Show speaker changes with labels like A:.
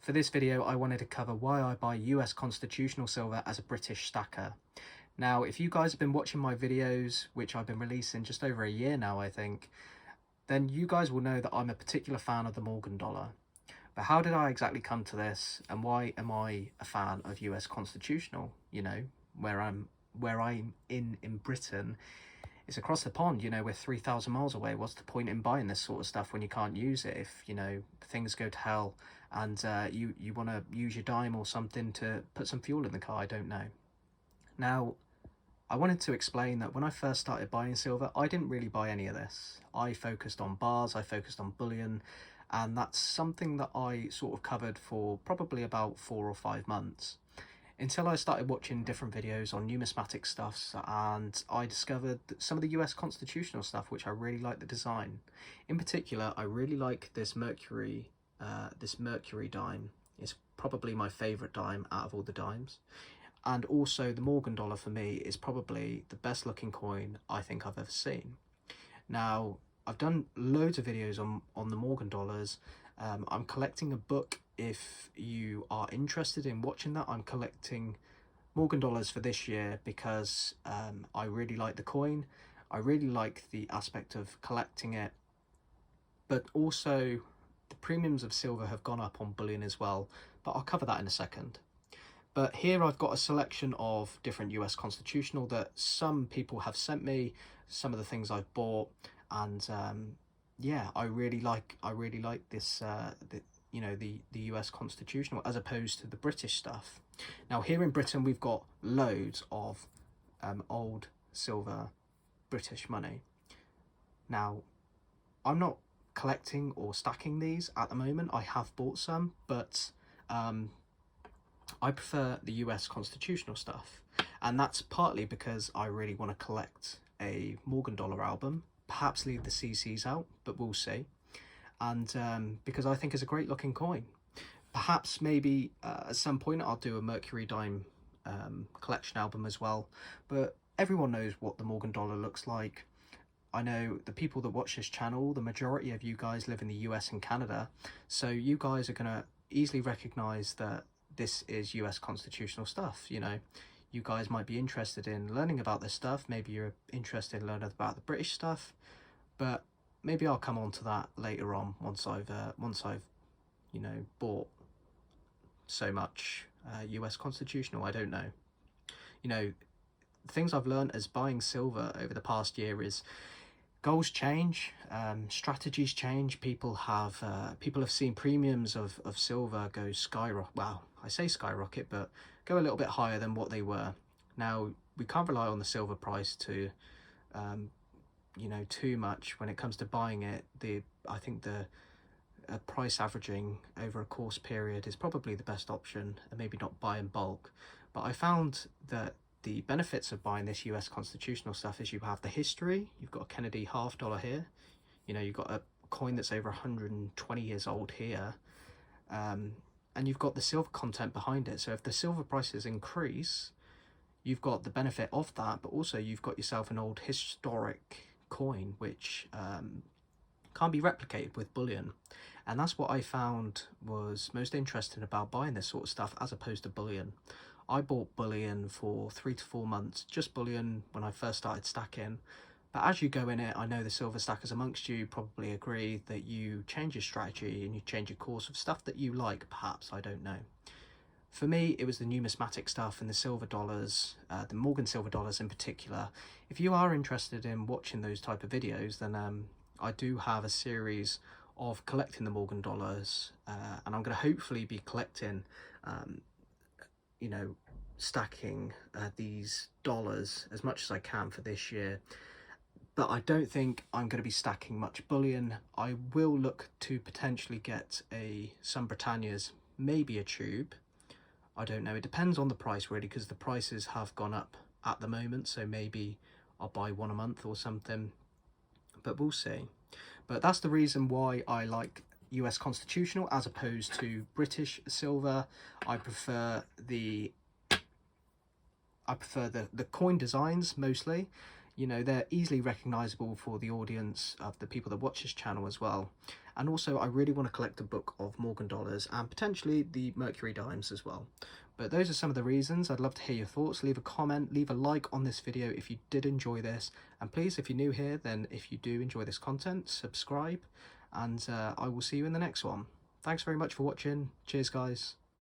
A: For this video, I wanted to cover why I buy US constitutional silver as a British stacker. Now, if you guys have been watching my videos, which I've been releasing just over a year now, I think, then you guys will know that I'm a particular fan of the Morgan dollar. But how did I exactly come to this, and why am I a fan of US constitutional? You know, where I'm in Britain, it's across the pond. You know, we're 3,000 miles away. What's the point in buying this sort of stuff when you can't use it? If, you know, things go to hell and you want to use your dime or something to put some fuel in the car, I don't know. Now, I wanted to explain that when I first started buying silver, I didn't really buy any of this. I focused on bars, I focused on bullion, and that's something that I sort of covered for probably about 4 or 5 months. Until I started watching different videos on numismatic stuffs, and I discovered some of the US constitutional stuff, which I really like the design. In particular, I really like this Mercury dime. It's probably my favourite dime out of all the dimes. And also the Morgan dollar for me is probably the best looking coin I think I've ever seen. Now, I've done loads of videos on the Morgan dollars. I'm collecting a book. If you are interested in watching that, I'm collecting Morgan dollars for this year because I really like the coin. I really like the aspect of collecting it, but also the premiums of silver have gone up on bullion as well, but I'll cover that in a second. But here I've got a selection of different US constitutional that some people have sent me, some of the things I've bought, and yeah, I really like this the US constitutional as opposed to the British stuff. Now here in Britain we've got loads of old silver British money. Now, I'm not collecting or stacking these at the moment. I have bought some, but I prefer the US constitutional stuff, and that's partly because I really want to collect a Morgan dollar album, perhaps leave the CCs out, but we'll see. And because I think it's a great looking coin. Perhaps maybe at some point I'll do a Mercury dime collection album as well, but everyone knows what the Morgan dollar looks like. I know the people that watch this channel, the majority of you guys live in the US and Canada, so you guys are going to easily recognize that this is US constitutional stuff. You know, you guys might be interested in learning about this stuff. Maybe you're interested in learning about the British stuff, but maybe I'll come on to that later on once I've you know, bought so much US constitutional. I don't know. You know, things I've learned as buying silver over the past year is goals change, strategies change. People have seen premiums of silver go skyrocket. Well, I say skyrocket, but go a little bit higher than what they were. Now, we can't rely on the silver price to you know, too much when it comes to buying it. I think the price averaging over a course period is probably the best option, and maybe not buy in bulk. But I found that the benefits of buying this US constitutional stuff is you have the history. You've got a Kennedy half dollar here. You know, you've got a coin that's over 120 years old here. And you've got the silver content behind it. So if the silver prices increase, you've got the benefit of that, but also you've got yourself an old historic coin, which can't be replicated with bullion. And that's what I found was most interesting about buying this sort of stuff as opposed to bullion. I bought bullion for 3 to 4 months, just bullion when I first started stacking. But as you go in it, I know the silver stackers amongst you probably agree that you change your strategy and you change your course of stuff that you like, perhaps, I don't know. For me, it was the numismatic stuff and the silver dollars, the Morgan silver dollars in particular. If you are interested in watching those type of videos, then I do have a series of collecting the Morgan dollars, and I'm going to hopefully be collecting you know, stacking these dollars as much as I can for this year. But I don't think I'm going to be stacking much bullion. I will look to potentially get some Britannias, maybe a tube. I don't know. It depends on the price really, because the prices have gone up at the moment. So maybe I'll buy one a month or something, but we'll see. But that's the reason why I like US constitutional as opposed to British silver. I prefer the coin designs mostly. You know, they're easily recognizable for the audience of the people that watch this channel as well. And also I really want to collect a book of Morgan dollars and potentially the Mercury dimes as well. But those are some of the reasons. I'd love to hear your thoughts. Leave a comment, leave a like on this video if you did enjoy this, and please, if you're new here, then if you do enjoy this content, subscribe, and I will see you in the next one. Thanks very much for watching. Cheers guys.